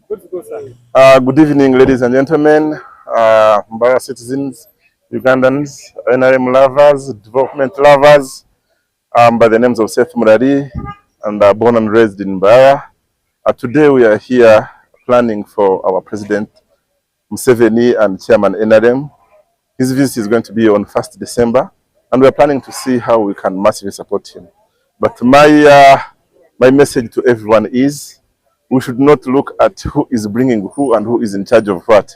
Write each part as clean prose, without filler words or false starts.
Good evening, ladies and gentlemen, Mbara citizens, Ugandans, NRM lovers, development lovers. By the names of Seth Murari, and born and raised in Mbara. Today we are here planning for our President Museveni and Chairman NRM. His visit is going to be on 1st December, and we are planning to see how we can massively support him. But my message to everyone is, we should not look at who is bringing who and who is in charge of what.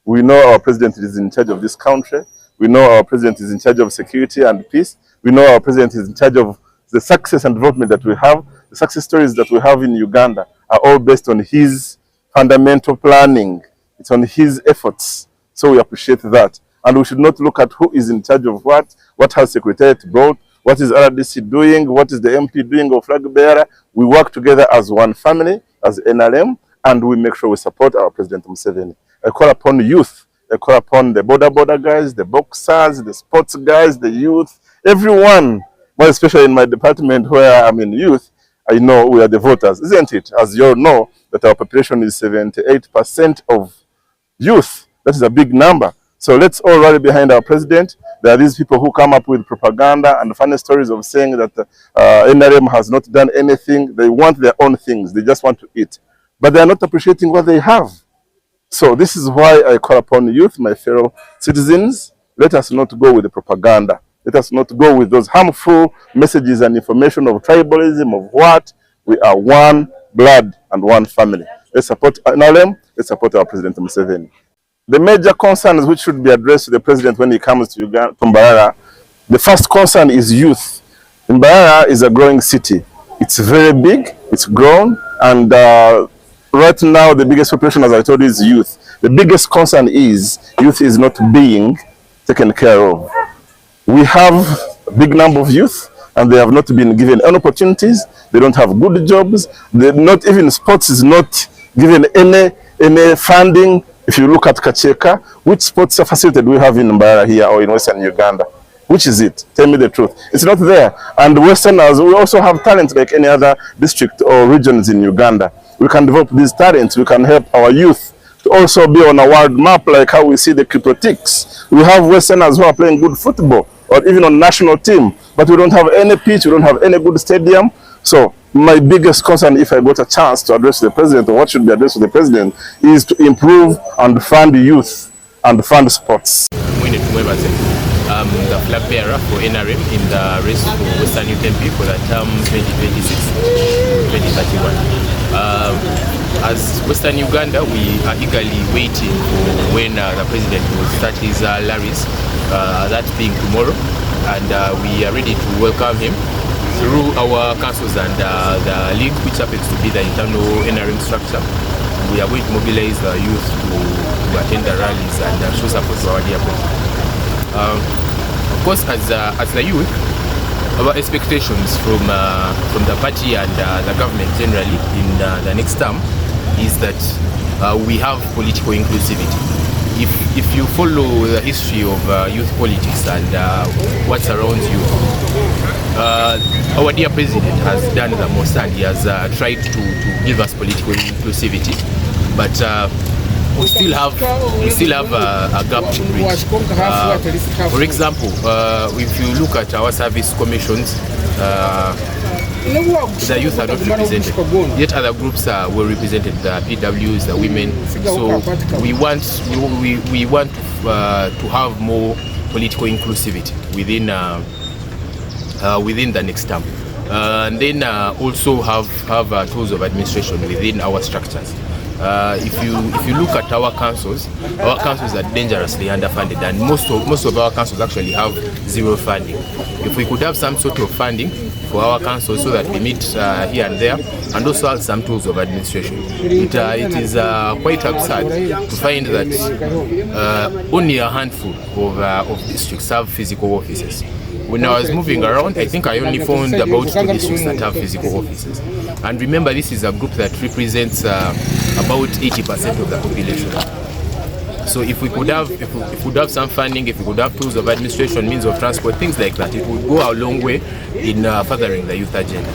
We know our president is in charge of this country. We know our president is in charge of security and peace. We know our president is in charge of the success and development that we have. The success stories that we have in Uganda are all based on his fundamental planning. It's on his efforts. So we appreciate that. And we should not look at who is in charge of what has Secretariat brought, what is RDC doing, what is the MP doing or flag bearer. We work together as one family, as NRM, and we make sure we support our President Museveni. I call upon youth, I call upon the border guys, the boxers, the sports guys, the youth, everyone, more especially in my department where I'm in youth. I know we are the voters, isn't it? As you all know, that our population is 78% of youth. That is a big number. So let's all rally behind our president. There are these people who come up with propaganda and funny stories of saying that NRM has not done anything. They want their own things. They just want to eat. But they are not appreciating what they have. So this is why I call upon youth, my fellow citizens. Let us not go with the propaganda. Let us not go with those harmful messages and information of tribalism, of what. We are one blood and one family. Let's support NRM. Let's support our President Museveni. The major concerns which should be addressed to the president when he comes to Uganda, to Mbarara, the first concern is youth. Mbarara is a growing city. It's very big, it's grown, and right now the biggest population, as I told you, is youth. The biggest concern is youth is not being taken care of. We have a big number of youth, and they have not been given any opportunities. They don't have good jobs. Not even sports is not given any funding. If you look at Kacheka, which sports facility do we have in Mbarara here or in Western Uganda? Which is it? Tell me the truth. It's not there. And Westerners, we also have talent like any other district or regions in Uganda. We can develop these talents. We can help our youth to also be on a world map like how we see the Cryptotics. We have Westerners who are playing good football or even on national team, but we don't have any pitch, we don't have any good stadium. So my biggest concern, if I got a chance to address the president, or what should be addressed to the president, is to improve and fund youth and fund sports. I'm the flag bearer for NRM in the race for Western Youth MP for the term 2026-2031. As Western Uganda, we are eagerly waiting for when the president will start his rallies, that being tomorrow, and we are ready to welcome him through our councils and the league, which happens to be the internal NRM structure. We are going to mobilize the youth to attend the rallies and show support to our dear president. Of course, as the youth, our expectations from the party and the government generally in the next term is that we have political inclusivity. If you follow the history of youth politics and what surrounds youth, our dear president has done the most, and he has tried to give us political inclusivity, but we still have a gap to bridge. For example, if you look at our service commissions, the youth are not represented, yet other groups were represented, the PWs, the women. So we want to have more political inclusivity within the next term, and then also have tools of administration within our structures. If you look at our councils are dangerously underfunded, and most of our councils actually have zero funding. If we could have some sort of funding for our councils so that we meet here and there, and also have some tools of administration, it is quite absurd to find that only a handful of districts have physical offices. When I was moving around, I think I only found about 2 districts that have physical offices. And remember, this is a group that represents about 80% of the population. So if we could have some funding, if we could have tools of administration, means of transport, things like that, it would go a long way in furthering the youth agenda.